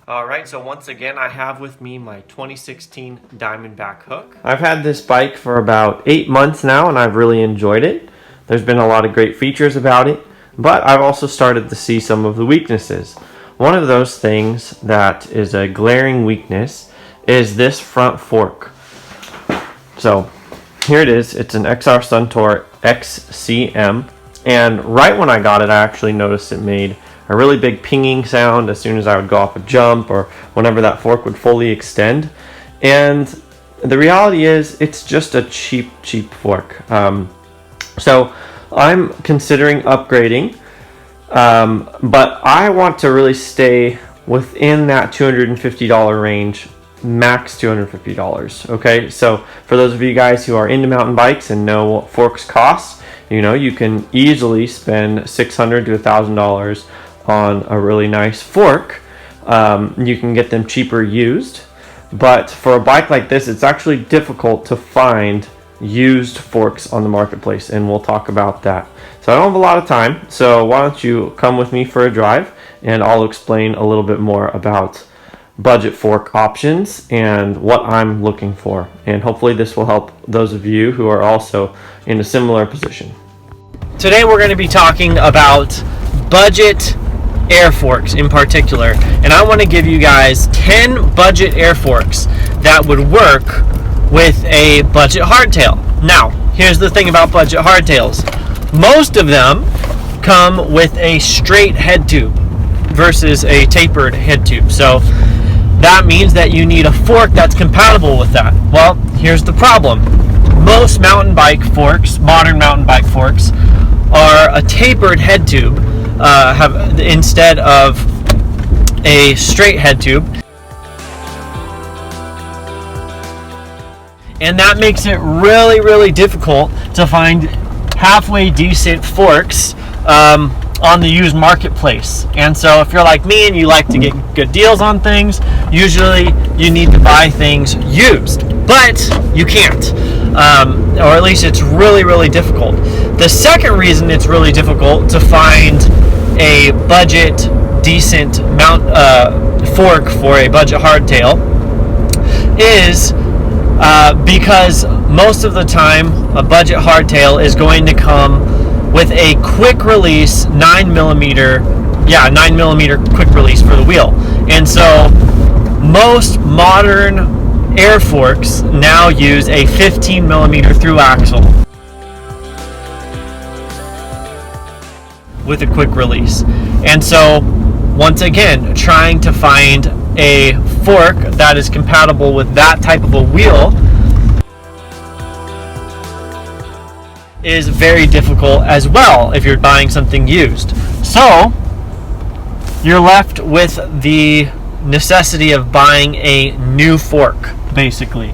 Alright, so once again I have with me my 2016 Diamondback hook. I've had this bike for about 8 months now and I've really enjoyed it. There's been a lot of great features about it, but I've also started to see some of the weaknesses. One of those things that is a glaring weakness is this front fork. So here it is, it's an XR Suntour XCM, and right when I got it I actually noticed it made a really big pinging sound as soon as I would go off a jump or whenever that fork would fully extend. And the reality is it's just a cheap fork. So I'm considering upgrading, but I want to really stay within that $250 range, max $250. Okay, so for those of you guys who are into mountain bikes and know what forks cost, you know, you can easily spend $600 to $1,000 on a really nice fork. You can get them cheaper used, but for a bike like this it's actually difficult to find used forks on the marketplace, and we'll talk about that. So I don't have a lot of time, so why don't you come with me for a drive and I'll explain a little bit more about budget fork options and what I'm looking for, and hopefully this will help those of you who are also in a similar position. Today we're going to be talking about budget air forks in particular, and I want to give you guys 10 budget air forks that would work with a budget hardtail. Now, here's the thing about budget hardtails. Most of them come with a straight head tube versus a tapered head tube. So that means that you need a fork that's compatible with that. Well, here's the problem. Most mountain bike forks, modern mountain bike forks, are a tapered head tube have instead of a straight head tube, and that makes it really difficult to find halfway decent forks on the used marketplace. And so if you're like me and you like to get good deals on things, usually you need to buy things used, but you can't, or at least it's really difficult. The second reason it's really difficult to find a budget decent fork for a budget hardtail is because most of the time a budget hardtail is going to come with a quick release 9mm quick release for the wheel. And so most modern air forks now use a 15mm through axle with a quick release. And so once again, trying to find a fork that is compatible with that type of a wheel is very difficult as well if you're buying something used. So you're left with the necessity of buying a new fork, basically.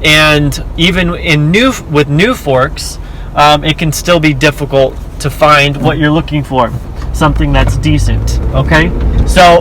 And even with new forks, it can still be difficult to find what you're looking for, something that's decent. Okay, so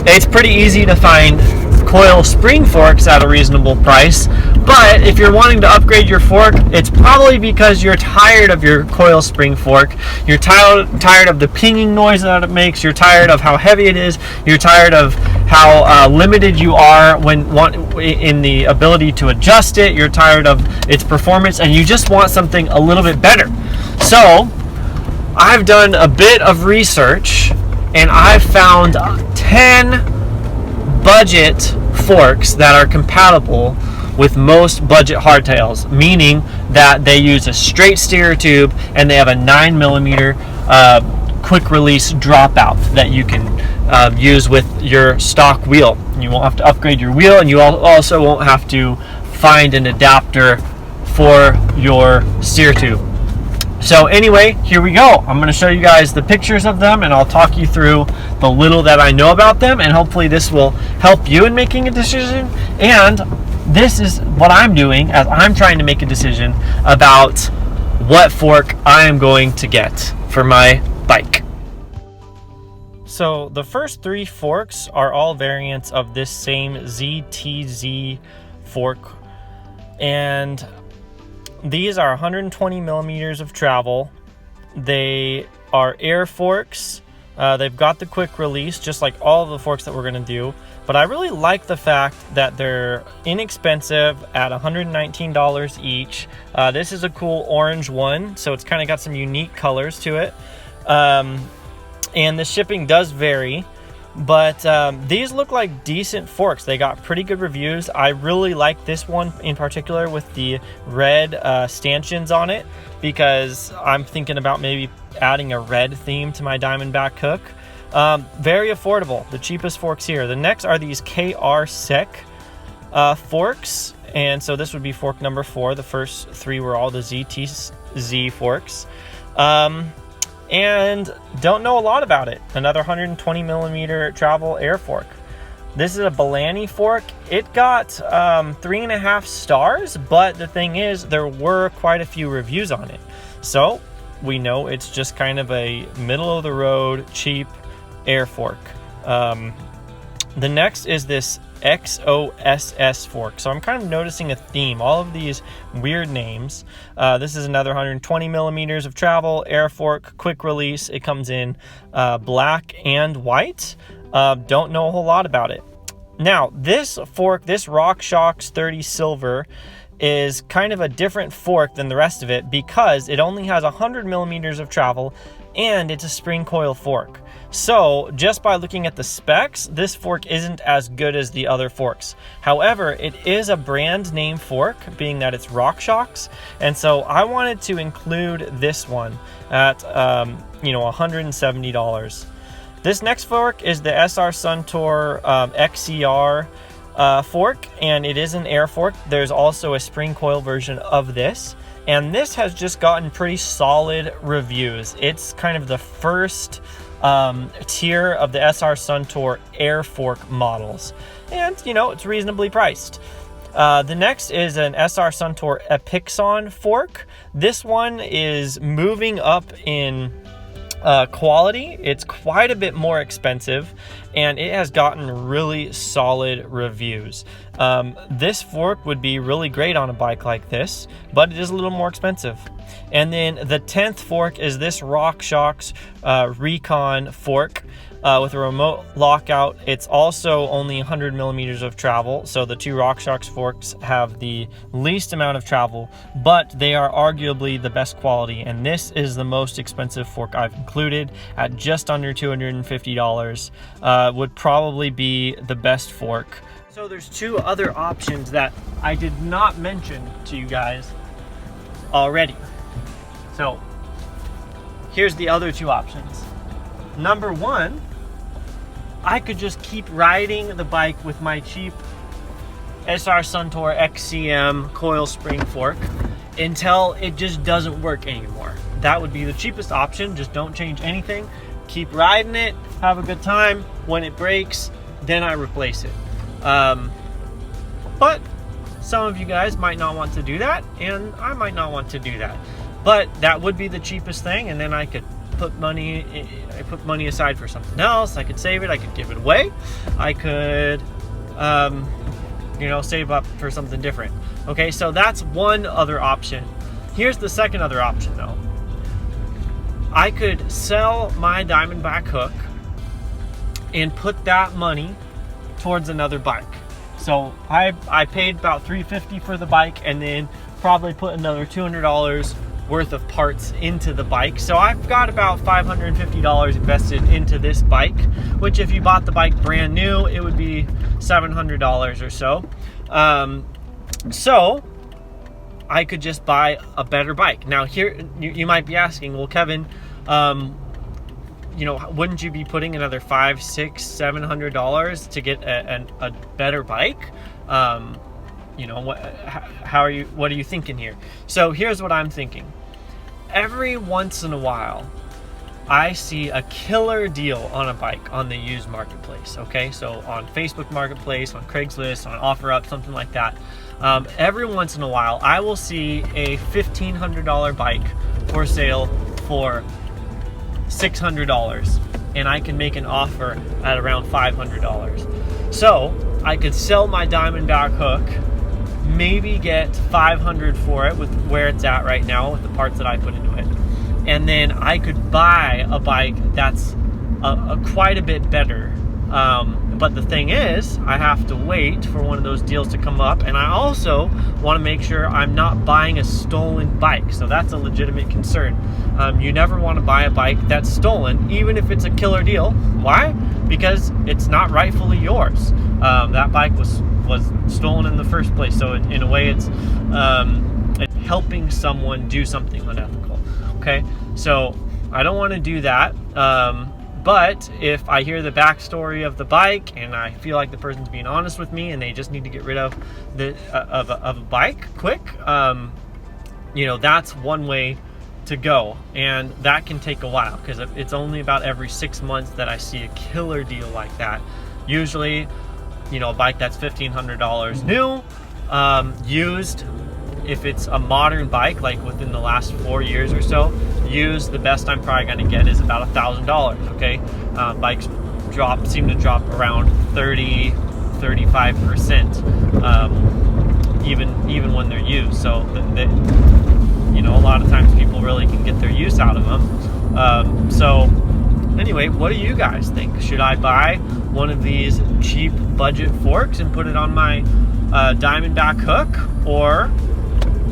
it's pretty easy to find coil spring forks at a reasonable price, but if you're wanting to upgrade your fork, it's probably because you're tired of your coil spring fork. You're tired of the pinging noise that it makes. You're tired of how heavy it is. You're tired of how limited you are in the ability to adjust it. You're tired of its performance, and you just want something a little bit better. So I've done a bit of research and I've found 10 budget forks that are compatible with most budget hardtails, meaning that they use a straight steer tube and they have a 9mm quick release dropout that you can use with your stock wheel. You won't have to upgrade your wheel, and you also won't have to find an adapter for your steer tube. So anyway, here we go. I'm going to show you guys the pictures of them, and I'll talk you through the little that I know about them, and hopefully this will help you in making a decision. And this is what I'm doing as I'm trying to make a decision about what fork I am going to get for my bike. So the first 3 forks are all variants of this same ZTZ fork, and these are 120 millimeters of travel. They are air forks They've got the quick release, just like all of the forks that we're going to do. But I really like the fact that they're inexpensive at $119 each. This is a cool orange one, so it's kind of got some unique colors to it. And the shipping does vary. But these look like decent forks. They got pretty good reviews. I really like this one in particular with the red stanchions on it, because I'm thinking about maybe adding a red theme to my Diamondback hook. Very affordable, the cheapest forks here. The next are these KR Sec forks, and so this would be fork number 4. The first 3 were all the ZTZ forks. And don't know a lot about it. Another 120 millimeter travel air fork. This is a Balani fork. It got 3.5 stars, but the thing is, there were quite a few reviews on it. So we know it's just kind of a middle of the road, cheap air fork. The next is this XOSS fork. So I'm kind of noticing a theme. All of these weird names. This is another 120 millimeters of travel air fork, quick release. It comes in black and white. Don't know a whole lot about it. Now this fork, this RockShox 30 Silver, is kind of a different fork than the rest of it because it only has 100 millimeters of travel and it's a spring coil fork. So just by looking at the specs, this fork isn't as good as the other forks. However, it is a brand name fork, being that it's RockShox, and so I wanted to include this one at $170. This next fork is the SR Suntour XCR fork, and it is an air fork. There's also a spring coil version of this, and this has just gotten pretty solid reviews. It's kind of the first tier of the SR Suntour air fork models, and it's reasonably priced. The next is an SR Suntour Epixon fork. This one is moving up in quality. It's quite a bit more expensive, and it has gotten really solid reviews. This fork would be really great on a bike like this, but it is a little more expensive. And then the 10th fork is this RockShox Recon fork with a remote lockout. It's also only 100 millimeters of travel, so the 2 RockShox forks have the least amount of travel, but they are arguably the best quality, and this is the most expensive fork I've included at just under $250. Would probably be the best fork. So there's 2 other options that I did not mention to you guys already. So here's the other 2 options. Number 1, I could just keep riding the bike with my cheap SR Suntour XCM coil spring fork until it just doesn't work anymore. That would be the cheapest option. Just don't change anything. Keep riding it, have a good time. When it breaks, then I replace it. But some of you guys might not want to do that, and I might not want to do that. But that would be the cheapest thing, and then I could put money aside for something else. I could save it, I could give it away, I could save up for something different. Okay, so that's one other option. Here's the second other option though. I could sell my Diamondback hook and put that money towards another bike. So I paid about $350 for the bike, and then probably put another $200 worth of parts into the bike. So I've got about $550 invested into this bike, which if you bought the bike brand new, it would be $700 or so. So I could just buy a better bike. Now here, you might be asking, well, Kevin, wouldn't you be putting another $500, $600, $700 to get a better bike? What are you thinking here? So here's what I'm thinking. Every once in a while, I see a killer deal on a bike on the used marketplace. Okay, so on Facebook Marketplace, on Craigslist, on OfferUp, something like that. Every once in a while, I will see a $1,500 bike for sale for $600, and I can make an offer at around $500. So I could sell my Diamondback hook, maybe get $500 for it with where it's at right now with the parts that I put into it, and then I could buy a bike that's quite a bit better. But the thing is, I have to wait for one of those deals to come up, and I also want to make sure I'm not buying a stolen bike. So that's a legitimate concern. You never want to buy a bike that's stolen, even if it's a killer deal. Why? Because it's not rightfully yours. That bike was stolen in the first place. So in a way, it's helping someone do something unethical. Okay, so I don't want to do that. But if I hear the backstory of the bike and I feel like the person's being honest with me and they just need to get rid of a bike quick, you know, that's one way to go, and that can take a while because it's only about every 6 months that I see a killer deal like that. Usually, you know, a bike that's $1,500 new, used. If it's a modern bike, like within the last 4 years or so, used, the best I'm probably going to get is about $1,000. Okay, bikes seem to drop around 30-35%, even when they're used. So you know, a lot of times people really can get their use out of them. So anyway, what do you guys think? Should I buy one of these cheap budget forks and put it on my Diamondback hook, or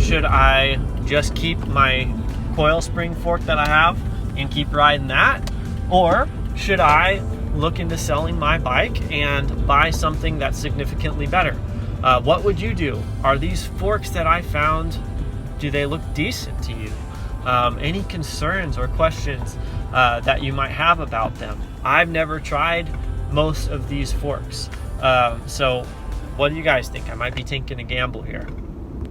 should I just keep my coil spring fork that I have and keep riding that? Or should I look into selling my bike and buy something that's significantly better? What would you do? Are these forks that I found, do they look decent to you? Any concerns or questions that you might have about them? I've never tried most of these forks. So what do you guys think? I might be taking a gamble here.